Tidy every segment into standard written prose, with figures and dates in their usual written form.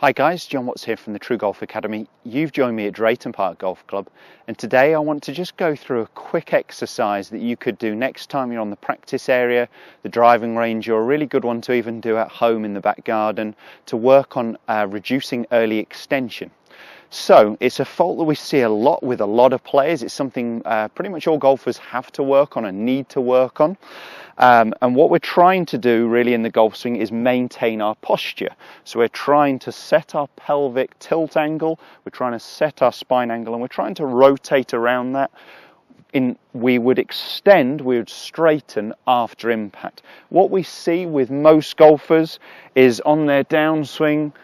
Hi guys, Jon Watts here from the TruGolf Academy. You've joined me at Drayton Park Golf Club, and today I want to just go through a quick exercise that you could do next time you're on the practice area, the driving range, or a really good one to even do at home in the back garden to work on reducing early extension. So it's a fault that we see a lot with a lot of players. It's something pretty much all golfers have to work on and need to work on. And what we're trying to do really in the golf swing is maintain our posture. So we're trying to set our pelvic tilt angle, we're trying to set our spine angle, and we're trying to rotate around that. We would extend, we would straighten after impact. What we see with most golfers is on their downswing,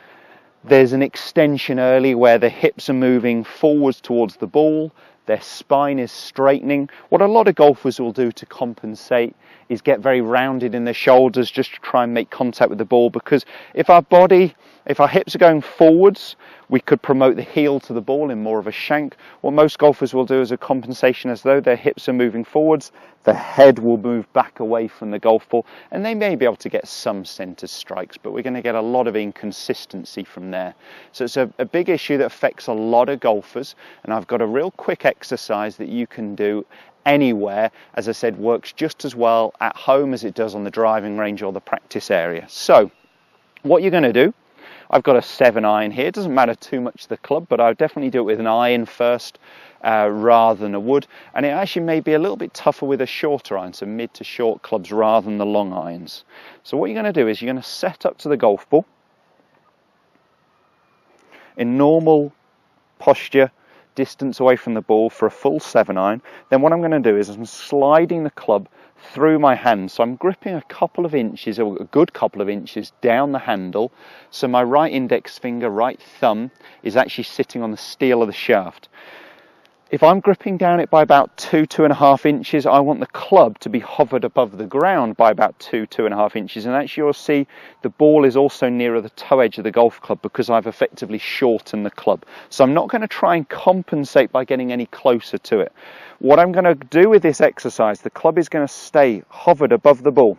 there's an extension early where the hips are moving forwards towards the ball, their spine is straightening. What a lot of golfers will do to compensate is get very rounded in their shoulders just to try and make contact with the ball, because if our hips are going forwards, we could promote the heel to the ball in more of a shank. What most golfers will do as a compensation, as though their hips are moving forwards, the head will move back away from the golf ball, and they may be able to get some centre strikes, but we're going to get a lot of inconsistency from there. So it's a big issue that affects a lot of golfers, and I've got a real quick exercise that you can do anywhere. As I said, works just as well at home as it does on the driving range or the practice area. So what you're going to do, I've got a 7-iron here. It doesn't matter too much the club, but I would definitely do it with an iron first rather than a wood. And it actually may be a little bit tougher with a shorter iron, so mid to short clubs rather than the long irons. So what you're going to do is you're going to set up to the golf ball in normal posture, distance away from the ball for a full 7-iron. Then what I'm going to do is I'm sliding the club through my hand, so I'm gripping a couple of inches, or a good couple of inches down the handle, so my right index finger, right thumb is actually sitting on the steel of the shaft. If I'm gripping down it by about 2.5 inches, I want the club to be hovered above the ground by about 2.5 inches. And actually you'll see the ball is also nearer the toe edge of the golf club because I've effectively shortened the club. So I'm not going to try and compensate by getting any closer to it. What I'm going to do with this exercise, the club is going to stay hovered above the ball,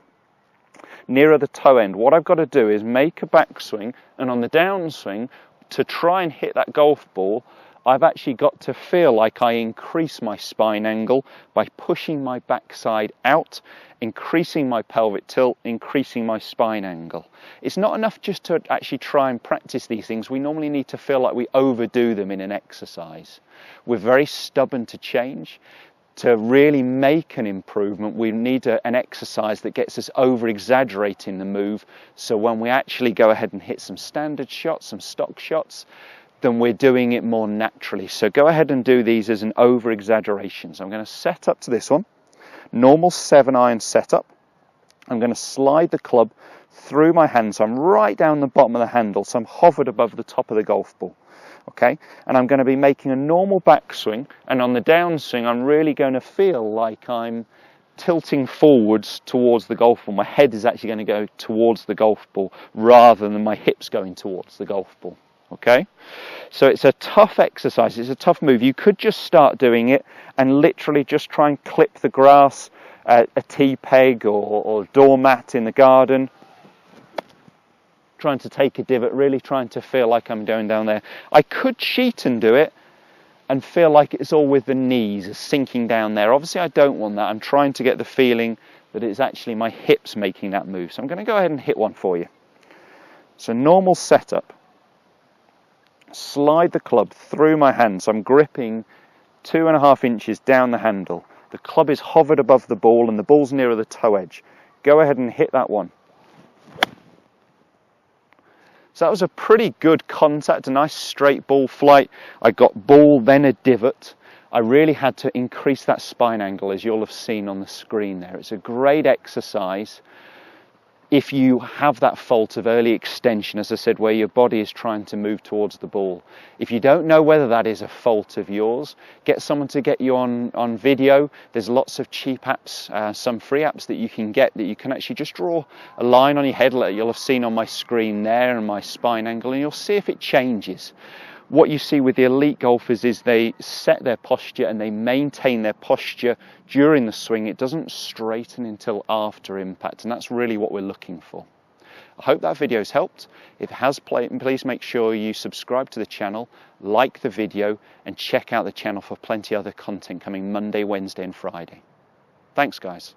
nearer the toe end. What I've got to do is make a backswing, and on the downswing, to try and hit that golf ball, I've actually got to feel like I increase my spine angle by pushing my backside out, increasing my pelvic tilt, increasing my spine angle. It's not enough just to actually try and practice these things. We normally need to feel like we overdo them in an exercise. We're very stubborn to change. To really make an improvement, we need an exercise that gets us over-exaggerating the move, so when we actually go ahead and hit some standard shots, some stock shots, then we're doing it more naturally. So go ahead and do these as an over-exaggeration. So I'm going to set up to this one, normal 7-iron setup. I'm going to slide the club through my hand, so I'm right down the bottom of the handle, so I'm hovered above the top of the golf ball. Okay, and I'm going to be making a normal backswing, and on the downswing I'm really going to feel like I'm tilting forwards towards the golf ball. My head is actually going to go towards the golf ball rather than my hips going towards the golf ball. Okay, so it's a tough exercise, it's a tough move. You could just start doing it and literally just try and clip the grass, a tee peg or doormat in the garden, trying to take a divot, really trying to feel like I'm going down there. I could cheat and do it and feel like it's all with the knees sinking down there. Obviously I don't want that. I'm trying to get the feeling that it's actually my hips making that move. So I'm going to go ahead and hit one for you. So normal setup. Slide the club through my hand, so I'm gripping 2.5 inches down the handle. The club is hovered above the ball and the ball's nearer the toe edge. Go ahead and hit that one. So that was a pretty good contact, a nice straight ball flight. I got ball, then a divot. I really had to increase that spine angle, as you'll have seen on the screen there. It's a great exercise if you have that fault of early extension, as I said, where your body is trying to move towards the ball. If you don't know whether that is a fault of yours, get someone to get you on video. There's lots of cheap apps, some free apps that you can get that you can actually just draw a line on your head, like you'll have seen on my screen there, and my spine angle, and you'll see if it changes. What you see with the elite golfers is they set their posture and they maintain their posture during the swing. It doesn't straighten until after impact, and that's really what we're looking for. I hope that video's helped. If it has, please make sure you subscribe to the channel, like the video, and check out the channel for plenty of other content coming Monday, Wednesday, and Friday. Thanks, guys.